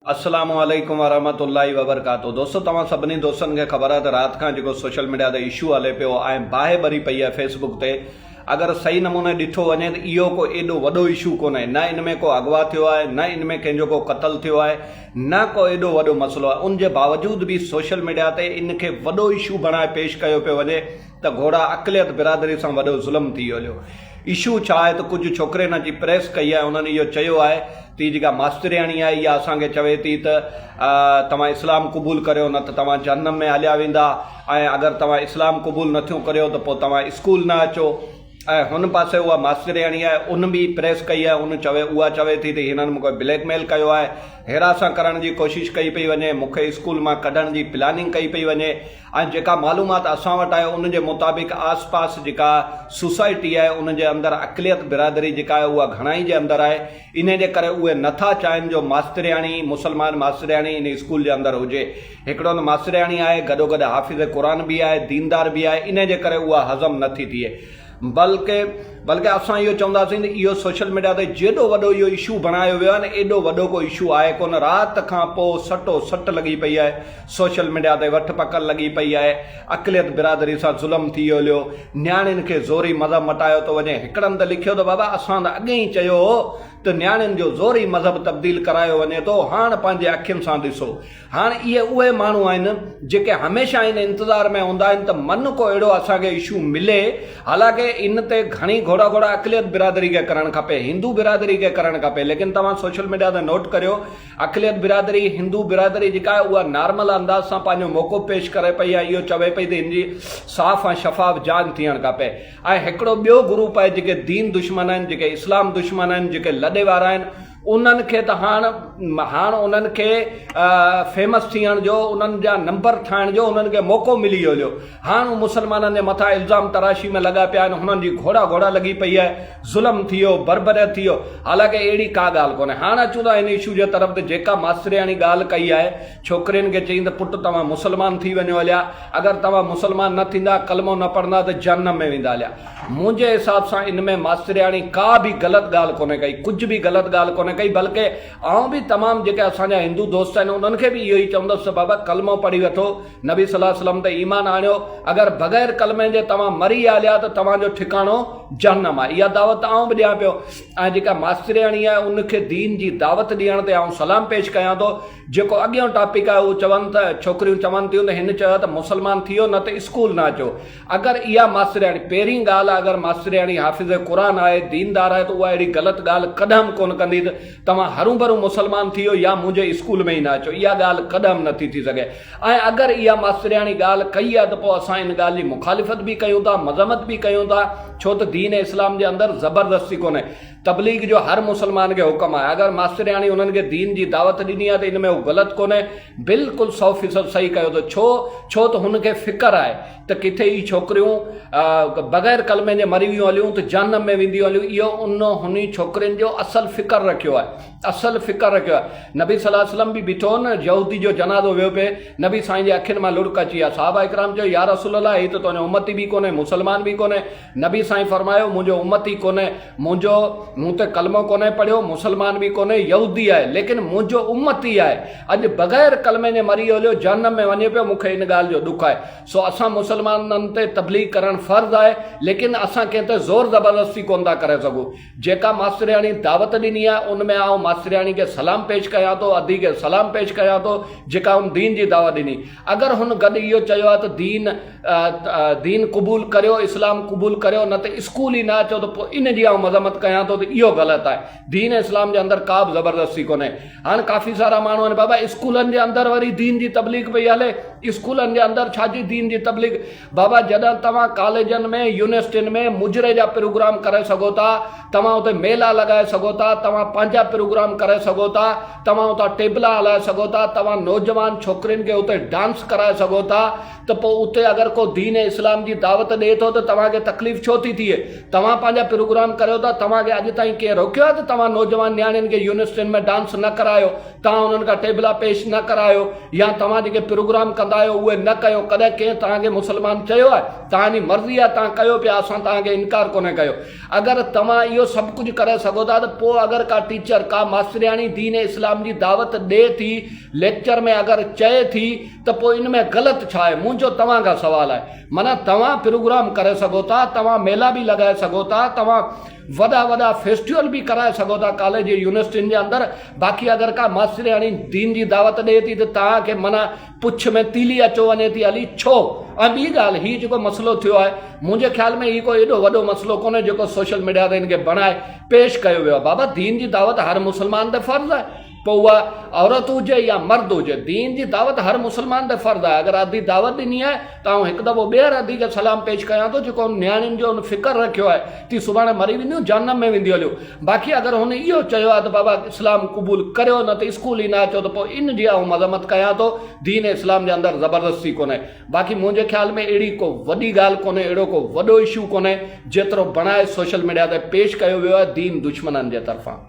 अस्सलाम वालेकुम वरहमतुल्लाहि वबरकातुहू। दोस्तों तव्हां सभिनी दोस्तनि खे ख़बर आहे त राति खां जेको सोशल मीडिया ते इशू हले पियो ऐं बाहि भरी पई आहे फेसबुक ते, अगर सही नमूने ॾिठो वञे त इहो को एॾो वॾो इशू कोन्हे। न इन में को अगवा थियो आहे, न इन में कंहिंजो को क़त्ल थियो आहे, न को एॾो वॾो मसइलो आहे। उन जे बावजूद बि सोशल मीडिया ते इन खे वॾो इशू बणाए पेश कयो पियो वञे त घोड़ा अक़लियत बिरादरी सां वॾो ज़ुल्म थी वियो। इशू छा आहे त कुझु छोकिरनि जी प्रेस कई आहे, उन्हनि इहो चयो आहे त जेका मास्तरियाणी आहे इहा असांखे चवे थी त तव्हां इस्लाम क़बूल करियो न त तव्हां जहन्नम में हलिया वेंदा, ऐं अगरि तव्हां इस्लाम क़बूल नथियो करियो त पोइ तव्हां स्कूल न अचो। ऐं हुन पासे उहा मास्तरियाणी आहे, उन बि प्रेस कई आहे, उहा चवे थी त हिननि मूंखे ब्लैकमेल कयो आहे, हिरासत करण जी कोशिशि कई पई वञे, मूंखे स्कूल मां कढण जी प्लानिंग कई पई वञे। ऐं जेका मालूमात असां वटि आहे उन जे मुताबिक़ आसपास जेका सोसाइटी आहे उन जे अंदरि अक़लियत बिरादरी जेका आहे उहा घणाई जे अंदरि आहे। इन जे करे उहे नथा चाहिनि जो मास्तरियाणी मुसलमान मास्तरियाणी इन स्कूल जे अंदरि हुजे। हिकिड़ो त मास्तरियाणी आहे, गॾोगॾु हाफ़िज़ क़ुरान बि आहे, दीनदार बि आहे, इन जे करे उहा हज़म नथी थिए। बल्कि असां इहो चवंदासीं त इहो सोशल मीडिया ते जेॾो वॾो इहो इशू बणायो वियो आहे न, एॾो वॾो को इशू आहे कोन। राति खां पोइ सटो सट लॻी पई आहे, सोशल मीडिया ते वठ पकड़ लॻी पई आहे, अक़लियत बिरादरी सां ज़ुल्म थी वियो। न्याणियुनि खे ज़ोरी मज़हब मटायो थो वञे। हिकिड़नि त लिखियो त बाबा असां त अॻे ई चयो हो त न्याणियुनि जो ज़ोरी मज़हब तब्दील करायो वञे थो, हाणे पंहिंजे अखियुनि सां ॾिसो। हाणे इहे उहे माण्हू आहिनि जेके हमेशह इन इंतज़ार में हूंदा आहिनि त मन को अहिड़ो असांखे इशू मिले। हालांकि इन ते घणी घोड़ा अक़लियत बिरादरी खे करणु खपे, हिंदू बिरादरी खे करणु खपे, लेकिन तव्हां सोशल मीडिया ते नोट करियो अक़लियत बिरादरी हिंदू बिरादरी जेका आहे उहा नॉर्मल अंदाज़ सां पंहिंजो मौक़ो पेश करे पई आहे। इहो चवे पई त हिनजी साफ़ ऐं शफ़ाफ़ जान थियणु खपे। ऐं हिकिड़ो ॿियो ग्रुप आहे जेके दीन दुश्मन आहिनि, जेके इस्लाम दुश्मन आहिनि, जेके लॾे वारा आहिनि, उन्हनि खे त हाणे उन्हनि खे फेमस थियण जो, उन्हनि जा नंबर ठाहिण जो उन्हनि खे मौक़ो मिली वियो। हाणे मुसलमाननि जे मथां इल्ज़ाम तराशी में लॻा पिया आहिनि, हुननि जी घोड़ा लॻी पई आहे, ज़ुल्म थी वियो, बरबरियत थी वियो। हालांकि अहिड़ी का ॻाल्हि कोन्हे। हाणे अचूं था इन इशू जे तरफ़ त जेका मास्तरियाणी ॻाल्हि कई आहे, छोकिरियुनि खे चई त पुटु तव्हां मुसलमान थी वञो हलिया, अगरि तव्हां मुसलमान न थींदा, कलमो न पढ़ंदा त जहन्नम में वेंदा हलिया। मुंहिंजे हिसाब सां इन में मास्तरियाणी का बि ग़लति ॻाल्हि कोन्हे कई, कुझु बि ग़लति ॻाल्हि कोन्हे कई। बल्कि आउं बि तमामु जेके असांजा हिंदू दोस्त आहिनि उन्हनि खे बि इहो ई चवंदुसि बाबा कलमो पढ़ी वठो, नबी सल्लल्लाहु अलैहि वसल्लम ते ईमान आणियो, अगरि बग़ैर कलमे जे तव्हां मरी हलिया त तव्हांजो ठिकाणो जहन्नम आहे। इहा दावत आउं बि ॾियां पियो। ऐं जेका मास्तरियाणी आहे उनखे दीन जी दावत ॾियण ते आउं सलाम पेश कयां थो। जेको अॻियों टॉपिक आहे उहो चवनि त छोकिरियूं चवनि थियूं त हिन चयो त मुसलमान थी वियो न त स्कूल न अचो। अगरि इहा मास्तरियाणी, पहिरीं ॻाल्हि आहे, अगरि मास्तरियाणी हाफ़िज़ क़ुरान आहे, दीनदार आहे, त उहा अहिड़ी ग़लति ॻाल्हि कॾहिं कोन कंदी त तव्हां हरू भरू मुसलमान थी वियो या मुंहिंजे स्कूल में ई न अचो। इहा ॻाल्हि कॾहिं नथी थी सघे। ऐं अगरि इहा मास्तरियाणी ॻाल्हि कई आहे त पोइ असां इन ॻाल्हि जी मुखालिफ़त बि कयूं था, मज़म्मत बि कयूं था, छो त दीन इस्लाम जे अंदरि ज़बरदस्ती कोन्हे। तबलीग जो हर मुसलमान खे हुकम आहे। अगरि मास्तरियाणी उन्हनि खे दीन जी दावत ॾिनी आहे त इन में उहो ग़लति कोन्हे, बिल्कुलु 100% सही कयो त छो त हुनखे फ़िक्र आहे त किथे ई छोकिरियूं बग़ैर कलमे जे मरी वियूं हलियूं त जहन्नम में वेंदियूं हलियूं। इहो उन छोकिरियुनि जो असल फ़िक्र रखियो आहे, असल फ़िक्र रखियो आहे। नबी सल्लल्लाहु अलैहि वसल्लम बि बीठो न, यहूदी जो जनाज़ो वियो पिए, नबी साईं जे अखियुनि मां लुड़क अची विया। सहाबा इकराम चयो या रसूल अल्लाह, ही त तुंहिंजो उम्मती बि कोन्हे, मुसलमान बि कोन्हे। नबी साईं फरमायो मुंहिंजो उम्मती कोन्हे, मूं ते कलमो कोन्हे पढ़ियो, मुसलमान बि कोन्हे, यहूदी आहे, लेकिन मुंहिंजो उम्मती आहे। अॼु बग़ैर कलमे जे मरी हलियो, जहन्नम में वञे पियो, मूंखे इन ॻाल्हि जो ॾुख आहे। सो असां मुसलमाननि ते तबलीग करणु फ़र्ज़ु आहे, लेकिन असां कंहिं ते ज़ोर ज़बरदस्ती कोन था करे सघूं। जेका मास्तरियाणी दावत ॾिनी आहे उन में आउं मास्तरियाणी खे सलाम पेश कयां थो, अदी खे सलाम पेश कयां थो, जेका हुन दीन जी दावत ॾिनी। अगरि हुन गॾु इहो चयो आहे त दीन क़बूल करियो, इस्लाम क़बूल करियो, न त स्कूल ई न अचो, त पोइ इन जी आउं मज़म्मत कयां थो त इहो ग़लति आहे। दीन इस्लाम जे अंदरि का बि ज़बरदस्ती कोन्हे। हाणे काफ़ी सारा माण्हू आहिनि बाबा स्कूलनि जे अंदरि वरी दीन जी तबलीग पई हले। स्कूलनि जे अंदरि छाजी दीन जी तबलीग? बाबा जॾहिं तव्हां कॉलेजनि में, यूनिवर्सिटियुनि में मुजरे जा प्रोग्राम करे सघो था, तव्हां उते मेला लॻाए सघो था, तव्हां पंहिंजा प्रोग्राम करे सघो था, तव्हां उतां टेबला हलाए सघो था, तव्हां नौजवान छोकिरियुनि खे उते डांस कराए सघो था, त पोइ उते अगरि को दीन इस्लाम जी दावत ॾिए थो त तव्हांखे तकलीफ़ छो थी थिए? तव्हां पंहिंजा प्रोग्राम करियो था, तव्हांखे अॼु अॼु ताईं कंहिं रोकियो आहे त तव्हां नौजवान नियाणियुनि खे यूनिवर्सिटियुनि में डांस न करायो, तव्हां उन्हनि खां टेबला पेश न करायो, या तव्हां जेके प्रोग्राम कंदा आहियो उहे न कयो? कॾहिं कंहिं तव्हांखे मुस्लमान चयो आहे? तव्हांजी मर्ज़ी आहे, तव्हां कयो पिया, असां तव्हांखे इनकार कोन्हे कयो। अगरि तव्हां इहो सभु कुझु करे सघो था त पोइ अगरि का टीचर, का मास्तरियाणी दीन इस्लाम जी दावत ॾिए थी, लेक्चर में अगरि चए थी, त पोइ इन में ग़लति छा आहे? मुंहिंजो तव्हां खां सुवालु आहे। माना तव्हां प्रोग्राम करे सघो था, तव्हां मेला बि लॻाए सघो था, तव्हां वॾा वॾा फेस्टिवल बि कराए सघो था कॉलेज यूनिवर्सिटियुनि जे अंदरि। बाक़ी अगरि का मास्तरियाणी दीन जी दावत ॾिए थी त तव्हांखे माना पुछ में तीली अचो वञे थी, हली छो? ऐं ॿी ॻाल्हि, हीउ जेको मसइलो थियो आहे, मुंहिंजे ख़्याल में हीउ कोई एॾो वॾो मसइलो कोन्हे जेको सोशल मीडिया ते हिनखे बणाए पेश कयो वियो आहे। बाबा, दीन जी दावत हर मुस्लमान ते फ़र्ज़ु आहे, पोइ उहा औरत हुजे या मर्द हुजे, दीन जी दावत हर मुस्लमान ते फ़र्ज़ु आहे। अगरि अधी दावत ॾिनी आहे त आउं हिकु दफ़ो ॿीहर अधी खे सलाम पेश कयां थो, जेको नियाणियुनि जो उन फ़िक्रु रखियो आहे ती सुभाणे मरी वेंदियूं, जहन्नम में वेंदियूं हलियो। बाक़ी अगरि हुन इहो चयो आहे त बाबा इस्लाम क़बूल करियो, न त स्कूल ई न अचो, त पोइ इन जी आउं मज़म्मत कयां थो। दीन इस्लाम जे अंदरि ज़बरदस्ती कोन्हे। बाक़ी मुंहिंजे ख़्याल में अहिड़ी को वॾी ॻाल्हि कोन्हे, अहिड़ो को वॾो इशू कोन्हे जेतिरो बणाए सोशल मीडिया ते पेश कयो वियो आहे दीन दुश्मननि जे तरफ़ां।